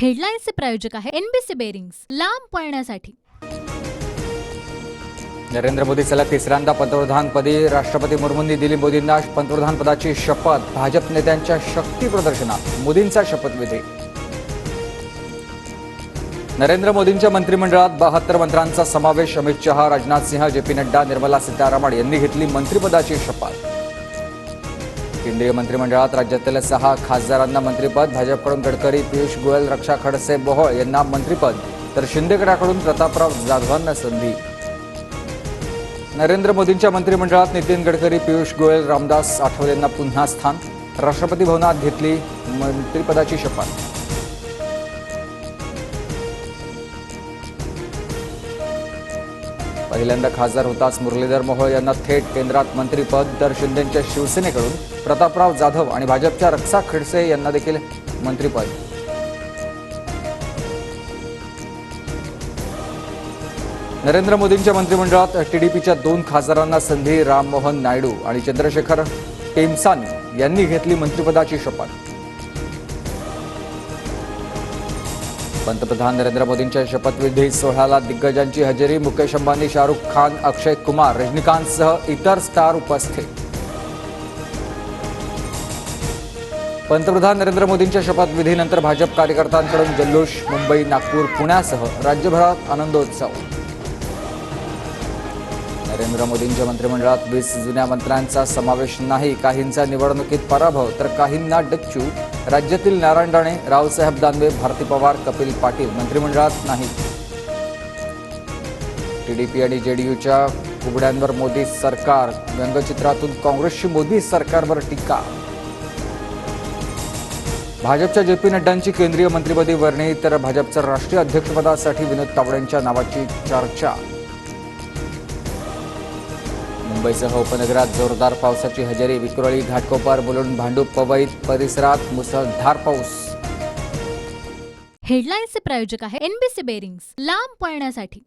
हेडलाईन्सचे प्रायोजक आहे NBC bearings, लांब पळण्यासाठी। नरेंद्र मोदी सलग तिसऱ्यांदा पंतप्रधानपदी, राष्ट्रपती मुर्मूंनी दिली मोदींना पंतप्रधानपदाची शपथ। भाजप नेत्यांच्या शक्ती प्रदर्शनात मोदींचा शपथविधी। नरेंद्र मोदींच्या मंत्रिमंडळात 72 मंत्र्यांचा समावेश। अमित शहा, राजनाथ सिंह, जेपी नड्डा, निर्मला सीतारामन यांनी घेतली मंत्रिपदाची शपथ। केंद्रीय मंत्रिमंडळात राज्यातील 6 खासदारांना मंत्रिपद। भाजपकडून गडकरी, पियुष गोयल, रक्षा खडसे, मोहोळ यांना मंत्रिपद, तर शिंदे गटाकडून प्रतापराव जाधवांना संधी। नरेंद्र मोदींच्या मंत्रिमंडळात नितीन गडकरी, पियुष गोयल, रामदास आठवलेंना पुन्हा स्थान। राष्ट्रपती भवनात घेतली मंत्रिपदाची शपथ। पहिल्यांदा खासदार होताच मुरलीधर मोहोळ यांना थेट केंद्रात मंत्रिपद, तर शिंदेंच्या शिवसेनेकडून प्रतापराव जाधव आणि भाजपच्या रक्षा खडसे यांना देखील मंत्रिपद। नरेंद्र मोदींच्या मंत्रिमंडळात टीडीपीच्या 2 खासदारांना संधी। राममोहन नायडू आणि चंद्रशेखर टेमसानी यांनी घेतली मंत्रिपदाची शपथ। पंतप्रधान नरेंद्र मोदींच्या शपथविधी सोहळ्याला दिग्गजांची हजेरी। मुकेश अंबानी, शाहरुख खान, अक्षय कुमार, रजनीकांतसह इतर स्टार उपस्थित। पंतप्रधान नरेंद्र मोदींच्या शपथविधीनंतर भाजप कार्यकर्त्यांकडून जल्लोष। मुंबई, नागपूर, पुण्यासह राज्यभरात आनंदोत्सव। नरेंद्र मोदींच्या मंत्रिमंडळात 20 जुन्या मंत्र्यांचा समावेश नाही। काहींचा निवडणुकीत पराभव, तर काहींना डच्चू। राज्यातील नारायण राणे, रावसाहेब दानवे, भारती पवार, कपिल पाटील मंत्रिमंडळात नाही। टीडीपी आणि जेडीयूच्या कुबड्यांवर मोदी सरकार। व्यंगचित्रातून काँग्रेसची मोदी सरकारवर टीका। भाजपच्या जेपी नड्डांची केंद्रीय मंत्रिपदी वर्णी, तर भाजपच्या राष्ट्रीय अध्यक्षपदासाठी विनोद तावडेंच्या नावाची चर्चा। मुंबईसह उपनगरात जोरदार पावसाची हजेरी। विक्रोळी, घाटकोपर, मुलुंड, भांडूप, पवई परिसरात मुसळधार पाऊस। हेडलाईन्सचे प्रायोजक आहे एनबीसी बेरिंग्स, लांब पळण्यासाठी।